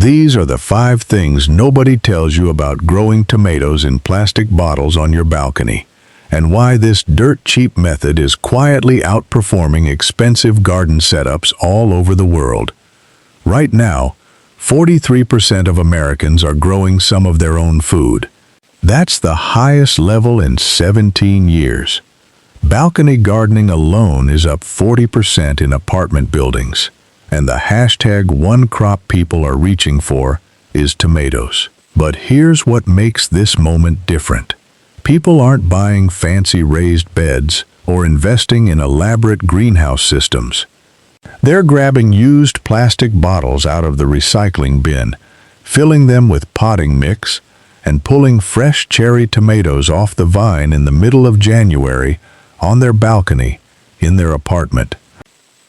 These are the 5 things nobody tells you about growing tomatoes in plastic bottles on your balcony, and why this dirt-cheap method is quietly outperforming expensive garden setups all over the world. Right now, 43% of Americans are growing some of their own food. That's the highest level in 17 years. Balcony gardening alone is up 40% in apartment buildings, and the hashtag one crop people are reaching for is tomatoes. But here's what makes this moment different. People aren't buying fancy raised beds or investing in elaborate greenhouse systems. They're grabbing used plastic bottles out of the recycling bin, filling them with potting mix, and pulling fresh cherry tomatoes off the vine in the middle of January on their balcony in their apartment.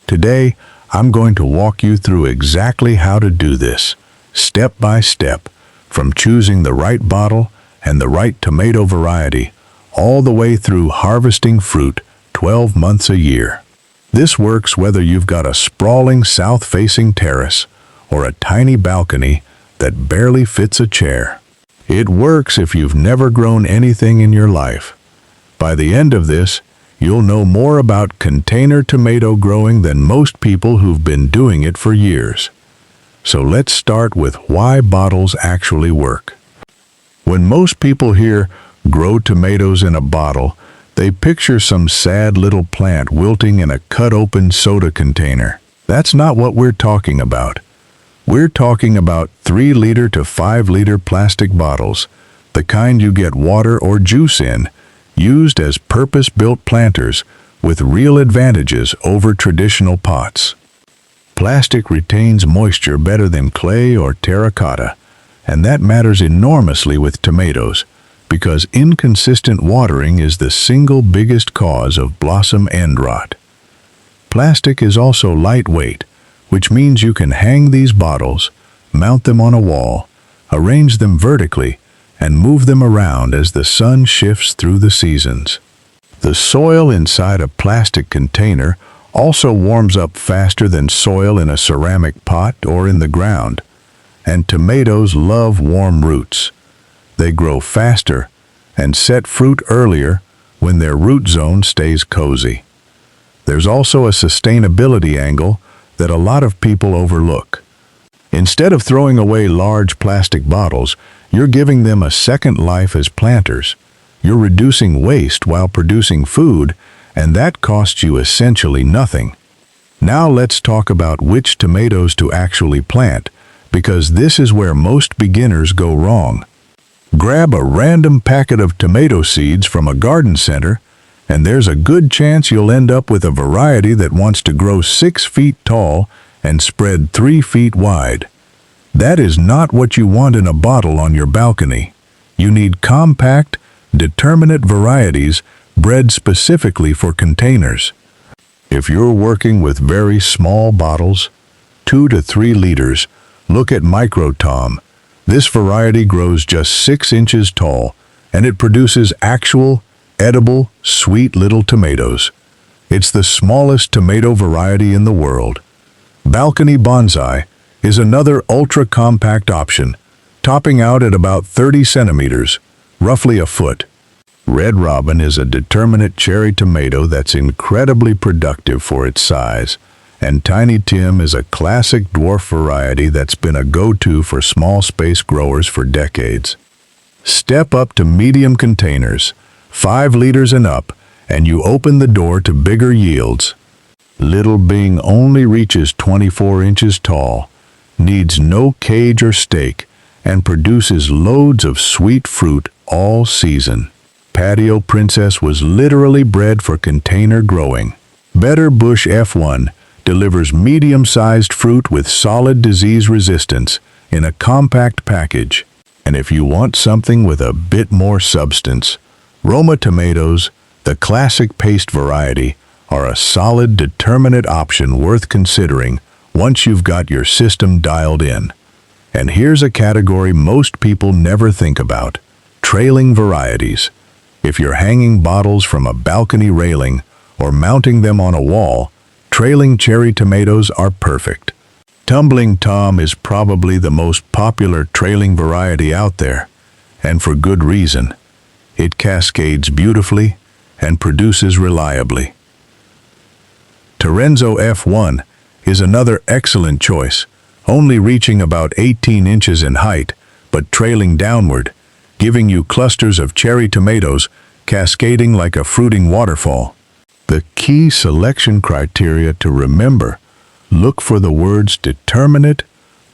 Today, I'm going to walk you through exactly how to do this, step by step, from choosing the right bottle and the right tomato variety, all the way through harvesting fruit 12 months a year. This works whether you've got a sprawling south-facing terrace or a tiny balcony that barely fits a chair. It works if you've never grown anything in your life. By the end of this, you'll know more about container tomato growing than most people who've been doing it for years. So let's start with why bottles actually work. When most people hear grow tomatoes in a bottle, they picture some sad little plant wilting in a cut-open soda container. That's not what we're talking about. We're talking about 3-liter to 5-liter plastic bottles, the kind you get water or juice in, used as purpose-built planters with real advantages over traditional pots. Plastic retains moisture better than clay or terracotta, and that matters enormously with tomatoes, because inconsistent watering is the single biggest cause of blossom end rot. Plastic is also lightweight, which means you can hang these bottles, mount them on a wall, arrange them vertically, and move them around as the sun shifts through the seasons. The soil inside a plastic container also warms up faster than soil in a ceramic pot or in the ground, and tomatoes love warm roots. They grow faster and set fruit earlier when their root zone stays cozy. There's also a sustainability angle that a lot of people overlook. Instead of throwing away large plastic bottles, you're giving them a second life as planters. You're reducing waste while producing food, and that costs you essentially nothing. Now let's talk about which tomatoes to actually plant, because this is where most beginners go wrong. Grab a random packet of tomato seeds from a garden center, and there's a good chance you'll end up with a variety that wants to grow 6 feet tall and spread 3 feet wide. That is not what you want in a bottle on your balcony. You need compact, determinate varieties bred specifically for containers. If you're working with very small bottles, 2 to 3 liters, look at Micro Tom. This variety grows just 6 inches tall, and it produces actual, edible, sweet little tomatoes. It's the smallest tomato variety in the world. Balcony Bonsai is another ultra-compact option, topping out at about 30 centimeters, roughly a foot. Red Robin is a determinate cherry tomato that's incredibly productive for its size, and Tiny Tim is a classic dwarf variety that's been a go-to for small space growers for decades. Step up to medium containers, 5 liters and up, and you open the door to bigger yields. Little Bing only reaches 24 inches tall, needs no cage or stake, and produces loads of sweet fruit all season. Patio Princess was literally bred for container growing. Better Bush F1 delivers medium-sized fruit with solid disease resistance in a compact package. And if you want something with a bit more substance, Roma tomatoes, the classic paste variety, are a solid, determinate option worth considering once you've got your system dialed in. And here's a category most people never think about: trailing varieties. If you're hanging bottles from a balcony railing or mounting them on a wall, trailing cherry tomatoes are perfect. Tumbling Tom is probably the most popular trailing variety out there, and for good reason. It cascades beautifully and produces reliably. Terrace F1 is another excellent choice, only reaching about 18 inches in height, but trailing downward, giving you clusters of cherry tomatoes cascading like a fruiting waterfall. The key selection criteria to remember: look for the words determinate,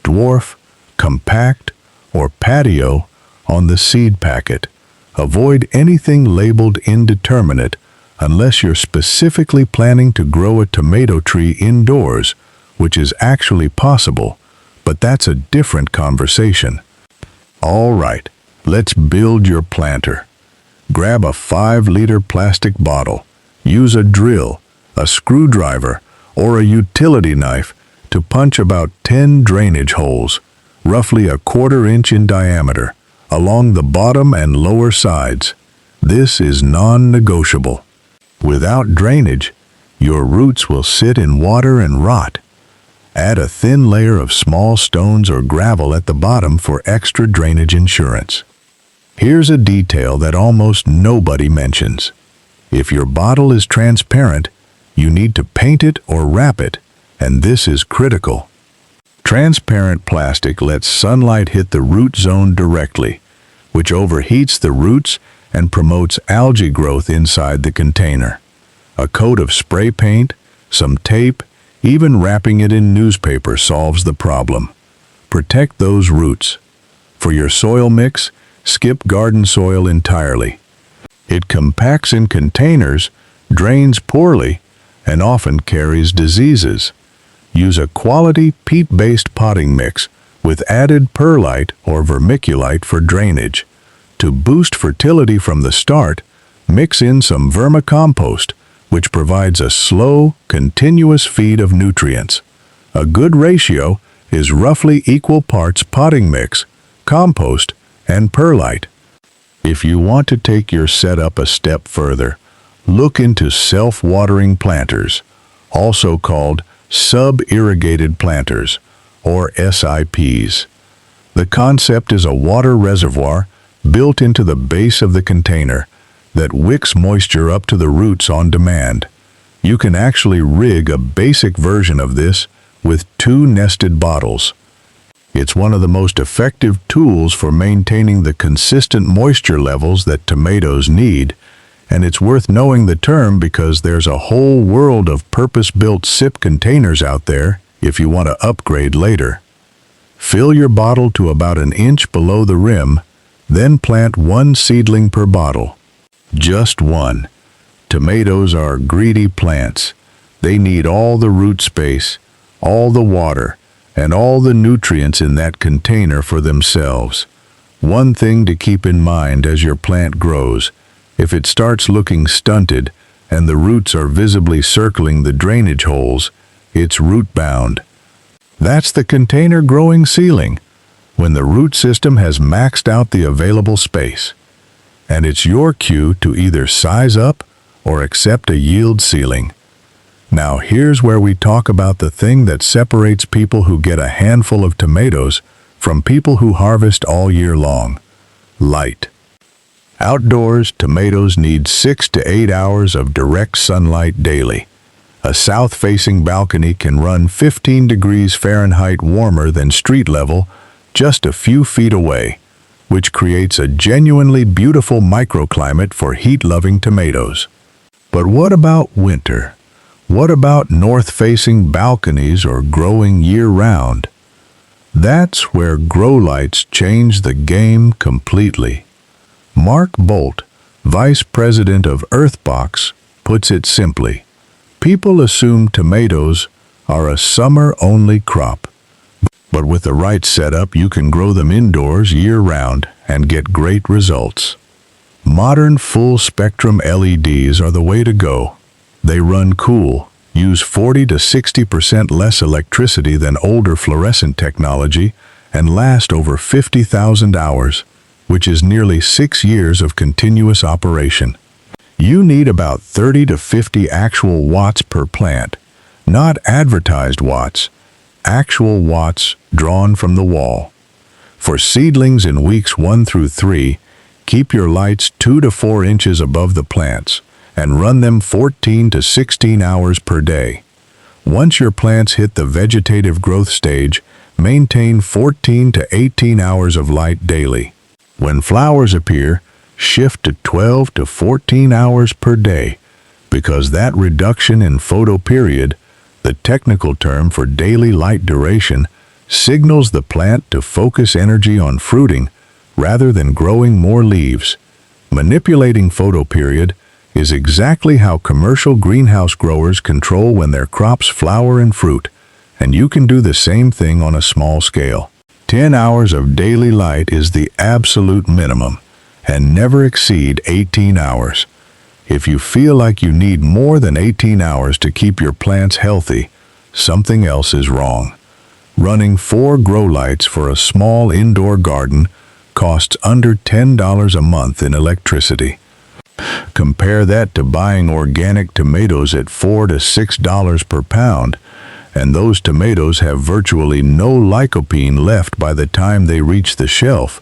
dwarf, compact, or patio on the seed packet. Avoid anything labeled indeterminate unless you're specifically planning to grow a tomato tree indoors, which is actually possible, but that's a different conversation. All right, let's build your planter. Grab a 5-liter plastic bottle. Use a drill, a screwdriver, or a utility knife to punch about 10 drainage holes, roughly a 1/4 inch in diameter, along the bottom and lower sides. This is non-negotiable. Without drainage, your roots will sit in water and rot. Add a thin layer of small stones or gravel at the bottom for extra drainage insurance. Here's a detail that almost nobody mentions. If your bottle is transparent, you need to paint it or wrap it, and this is critical. Transparent plastic lets sunlight hit the root zone directly, which overheats the roots and promotes algae growth inside the container. A coat of spray paint, some tape, even wrapping it in newspaper solves the problem. Protect those roots. For your soil mix, skip garden soil entirely. It compacts in containers, drains poorly, and often carries diseases. Use a quality peat-based potting mix with added perlite or vermiculite for drainage. To boost fertility from the start, mix in some vermicompost, which provides a slow, continuous feed of nutrients. A good ratio is roughly equal parts potting mix, compost, and perlite. If you want to take your setup a step further, look into self-watering planters, also called sub-irrigated planters, or SIPs. The concept is a water reservoir built into the base of the container that wicks moisture up to the roots on demand. You can actually rig a basic version of this with 2 nested bottles. It's one of the most effective tools for maintaining the consistent moisture levels that tomatoes need, and it's worth knowing the term because there's a whole world of purpose-built SIP containers out there if you want to upgrade later. Fill your bottle to about 1 inch below the rim, then plant 1 seedling per bottle. Just 1. Tomatoes are greedy plants. They need all the root space, all the water, and all the nutrients in that container for themselves. One thing to keep in mind as your plant grows: if it starts looking stunted and the roots are visibly circling the drainage holes, it's root-bound. That's the container growing ceiling, when the root system has maxed out the available space. And it's your cue to either size up or accept a yield ceiling. Now here's where we talk about the thing that separates people who get a handful of tomatoes from people who harvest all year long: light. Outdoors, tomatoes need 6 to 8 hours of direct sunlight daily. A south-facing balcony can run 15 degrees Fahrenheit warmer than street level just a few feet away, which creates a genuinely beautiful microclimate for heat-loving tomatoes. But what about winter? What about north-facing balconies or growing year-round? That's where grow lights change the game completely. Mark Bolt, Vice President of Earthbox, puts it simply: people assume tomatoes are a summer-only crop. But with the right setup, you can grow them indoors year-round and get great results. Modern full-spectrum LEDs are the way to go. They run cool, use 40 to 60% less electricity than older fluorescent technology, and last over 50,000 hours, which is nearly 6 years of continuous operation. You need about 30 to 50 actual watts per plant, not advertised watts. actual watts drawn from the wall. For seedlings in weeks 1 through 3, keep your lights 2 to 4 inches above the plants and run them 14 to 16 hours per day. Once your plants hit the vegetative growth stage, maintain 14 to 18 hours of light daily. When flowers appear, shift to 12 to 14 hours per day, because that reduction in photoperiod, the technical term for daily light duration, signals the plant to focus energy on fruiting rather than growing more leaves. Manipulating photoperiod is exactly how commercial greenhouse growers control when their crops flower and fruit, and you can do the same thing on a small scale. 10 hours of daily light is the absolute minimum, and never exceed 18 hours. If you feel like you need more than 18 hours to keep your plants healthy, something else is wrong. Running 4 grow lights for a small indoor garden costs under $10 a month in electricity. Compare that to buying organic tomatoes at $4 to $6 per pound, and those tomatoes have virtually no lycopene left by the time they reach the shelf,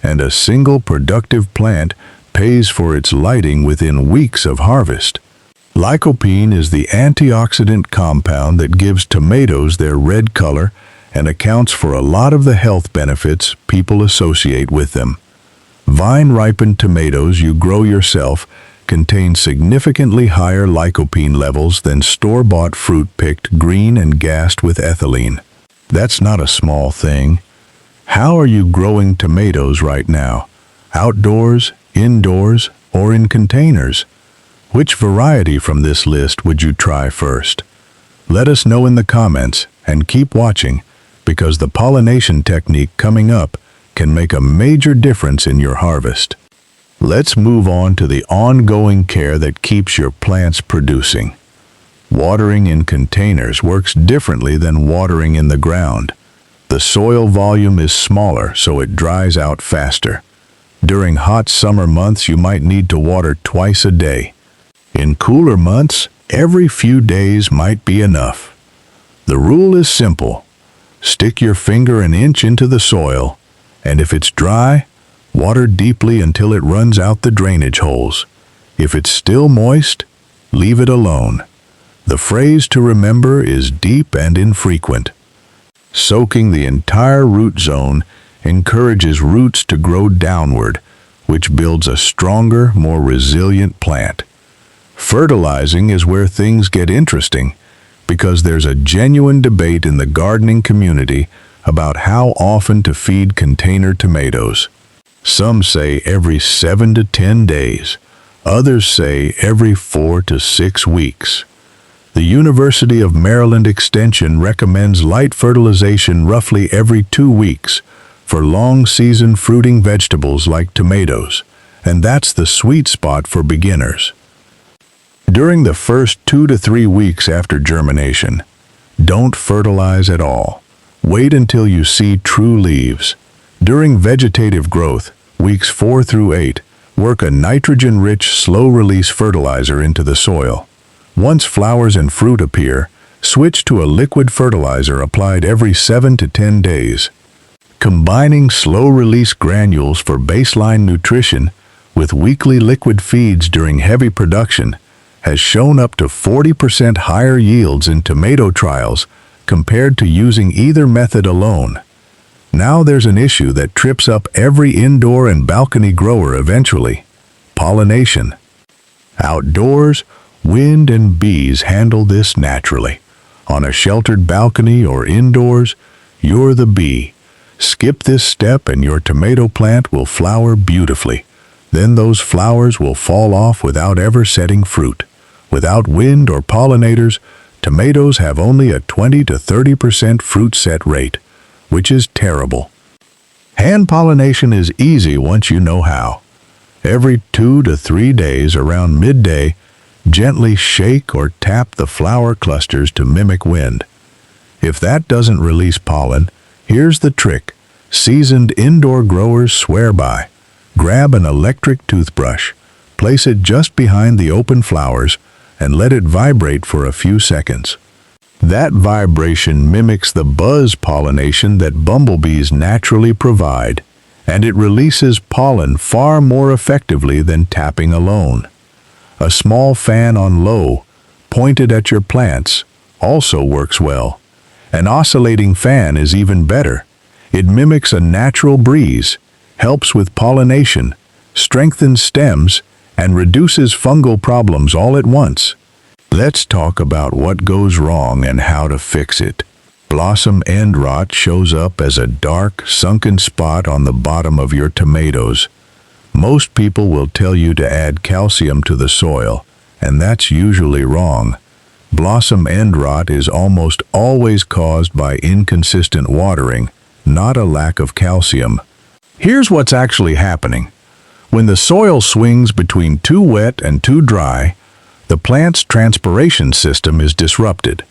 and a single productive plant pays for its lighting within weeks of harvest. Lycopene is the antioxidant compound that gives tomatoes their red color and accounts for a lot of the health benefits people associate with them. Vine-ripened tomatoes you grow yourself contain significantly higher lycopene levels than store-bought fruit picked green and gassed with ethylene. That's not a small thing. How are you growing tomatoes right now? Outdoors, indoors, or in containers? Which variety from this list would you try first? Let us know in the comments, and keep watching, because the pollination technique coming up can make a major difference in your harvest. Let's move on to the ongoing care that keeps your plants producing. Watering in containers works differently than watering in the ground. The soil volume is smaller, so it dries out faster. During hot summer months, you might need to water twice a day. In cooler months, every few days might be enough. The rule is simple. Stick your finger an inch into the soil, and if it's dry, water deeply until it runs out the drainage holes. If it's still moist, leave it alone. The phrase to remember is deep and infrequent. Soaking the entire root zone encourages roots to grow downward, which builds a stronger, more resilient plant. Fertilizing is where things get interesting, because there's a genuine debate in the gardening community about how often to feed container tomatoes. Some say every 7 to 10 days. Others say every 4 to 6 weeks. The University of Maryland Extension recommends light fertilization roughly every 2 weeks for long-season fruiting vegetables like tomatoes, and that's the sweet spot for beginners. During the first 2 to 3 weeks after germination, don't fertilize at all. Wait until you see true leaves. During vegetative growth, weeks 4 through 8, work a nitrogen-rich, slow-release fertilizer into the soil. Once flowers and fruit appear, switch to a liquid fertilizer applied every 7 to 10 days. Combining slow-release granules for baseline nutrition with weekly liquid feeds during heavy production has shown up to 40% higher yields in tomato trials compared to using either method alone. Now there's an issue that trips up every indoor and balcony grower eventually: pollination. Outdoors, wind and bees handle this naturally. On a sheltered balcony or indoors, you're the bee. Skip this step and your tomato plant will flower beautifully. Then those flowers will fall off without ever setting fruit. Without wind or pollinators, tomatoes have only a 20 to 30% fruit set rate, which is terrible. Hand pollination is easy once you know how. Every 2 to 3 days around midday, gently shake or tap the flower clusters to mimic wind. If that doesn't release pollen, here's the trick seasoned indoor growers swear by. Grab an electric toothbrush, place it just behind the open flowers, and let it vibrate for a few seconds. That vibration mimics the buzz pollination that bumblebees naturally provide, and it releases pollen far more effectively than tapping alone. A small fan on low, pointed at your plants, also works well. An oscillating fan is even better. It mimics a natural breeze, helps with pollination, strengthens stems, and reduces fungal problems all at once. Let's talk about what goes wrong and how to fix it. Blossom end rot shows up as a dark, sunken spot on the bottom of your tomatoes. Most people will tell you to add calcium to the soil, and that's usually wrong. Blossom end rot is almost always caused by inconsistent watering, not a lack of calcium. Here's what's actually happening. When the soil swings between too wet and too dry, the plant's transpiration system is disrupted.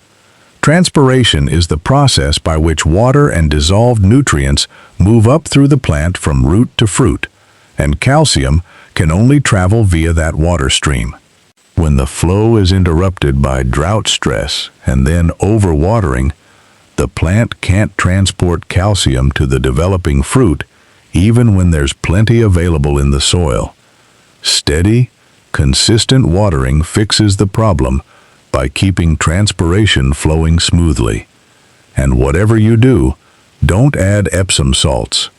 Transpiration is the process by which water and dissolved nutrients move up through the plant from root to fruit, and calcium can only travel via that water stream. When the flow is interrupted by drought stress and then overwatering, the plant can't transport calcium to the developing fruit, even when there's plenty available in the soil. Steady, consistent watering fixes the problem by keeping transpiration flowing smoothly. And whatever you do, don't add Epsom salts.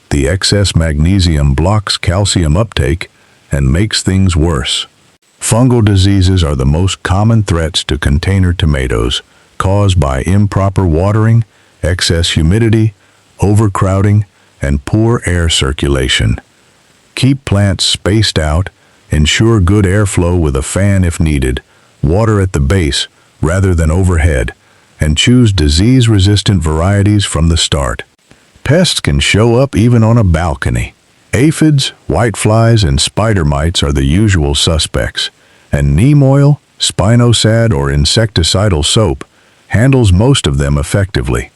The excess magnesium blocks calcium uptake and makes things worse. Fungal diseases are the most common threats to container tomatoes, caused by improper watering, excess humidity, overcrowding, and poor air circulation. Keep plants spaced out, ensure good airflow with a fan if needed, water at the base rather than overhead, and choose disease-resistant varieties from the start. Pests can show up even on a balcony. Aphids, whiteflies, and spider mites are the usual suspects, and neem oil, spinosad, or insecticidal soap handles most of them effectively.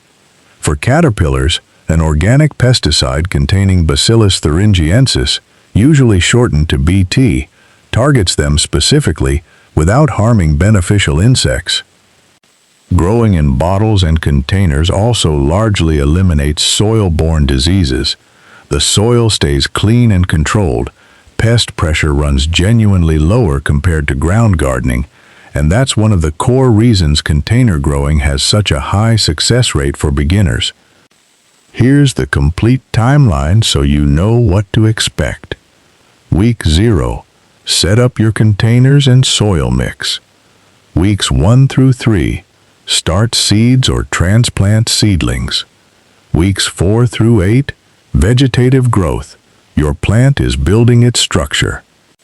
For caterpillars, an organic pesticide containing Bacillus thuringiensis, usually shortened to BT, targets them specifically without harming beneficial insects. Growing in bottles and containers also largely eliminates soil-borne diseases. The soil stays clean and controlled, pest pressure runs genuinely lower compared to ground gardening, and that's one of the core reasons container growing has such a high success rate for beginners. Here's the complete timeline so you know what to expect. Week 0. Set up your containers and soil mix. Weeks 1 through 3. Start seeds or transplant seedlings. Weeks 4 through 8. Vegetative growth. Your plant is building its structure.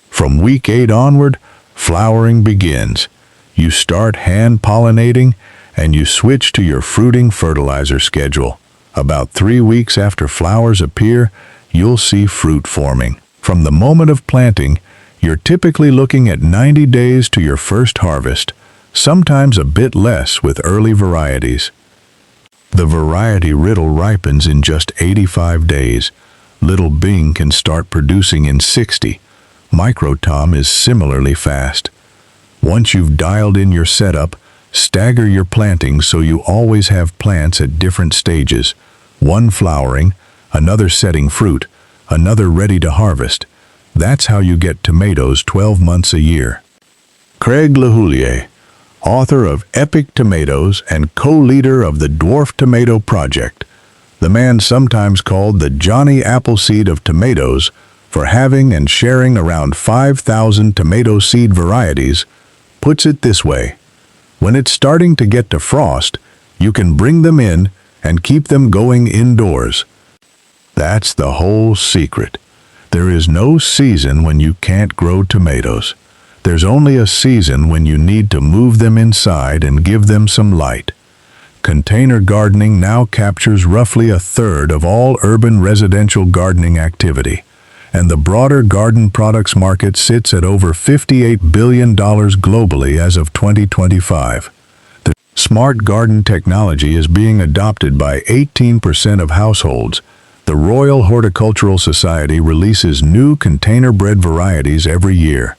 From week 8 onward, flowering begins. You start hand pollinating and you switch to your fruiting fertilizer schedule. About 3 weeks after flowers appear, you'll see fruit forming. From the moment of planting, you're typically looking at 90 days to your first harvest, sometimes a bit less with early varieties. The variety riddle ripens in just 85 days. Little Bing can start producing in 60. Micro Tom is similarly fast. Once you've dialed in your setup, stagger your plantings so you always have plants at different stages. One flowering, another setting fruit, another ready to harvest. That's how you get tomatoes 12 months a year. Craig LaHoulier, author of Epic Tomatoes and co-leader of the Dwarf Tomato Project, the man sometimes called the Johnny Appleseed of tomatoes for having and sharing around 5,000 tomato seed varieties, puts it this way: when it's starting to get to frost, you can bring them in and keep them going indoors. That's the whole secret. There is no season when you can't grow tomatoes. There's only a season when you need to move them inside and give them some light. Container gardening now captures roughly a third of all urban residential gardening activity, and the broader garden products market sits at over $58 billion globally as of 2025. The smart garden technology is being adopted by 18% of households. The Royal Horticultural Society releases new container-bred varieties every year.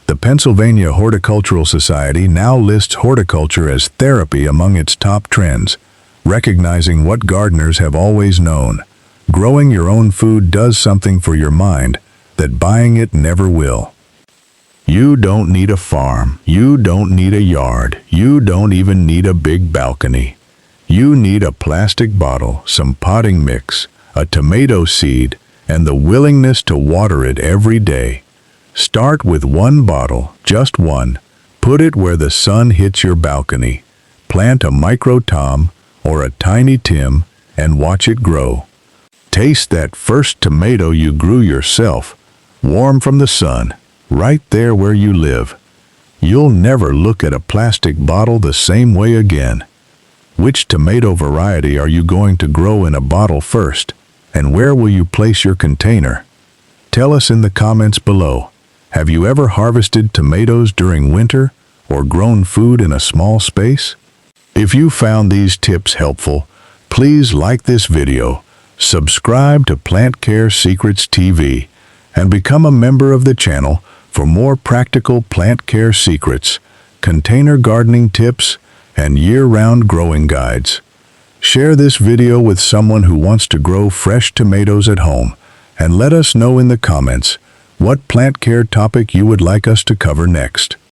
The Pennsylvania Horticultural Society now lists horticulture as therapy among its top trends, recognizing what gardeners have always known. Growing your own food does something for your mind that buying it never will. You don't need a farm. You don't need a yard. You don't even need a big balcony. You need a plastic bottle, some potting mix, a tomato seed, and the willingness to water it every day. Start with one bottle, just one. Put it where the sun hits your balcony. Plant a micro tom or a tiny Tim and watch it grow. Taste that first tomato you grew yourself, warm from the sun, right there where you live. You'll never look at a plastic bottle the same way again. Which tomato variety are you going to grow in a bottle first, and where will you place your container? Tell us in the comments below. Have you ever harvested tomatoes during winter or grown food in a small space? If you found these tips helpful, please like this video, subscribe to Plant Care Secrets TV, and become a member of the channel for more practical plant care secrets, container gardening tips, and year-round growing guides. Share this video with someone who wants to grow fresh tomatoes at home, and let us know in the comments what plant care topic you would like us to cover next.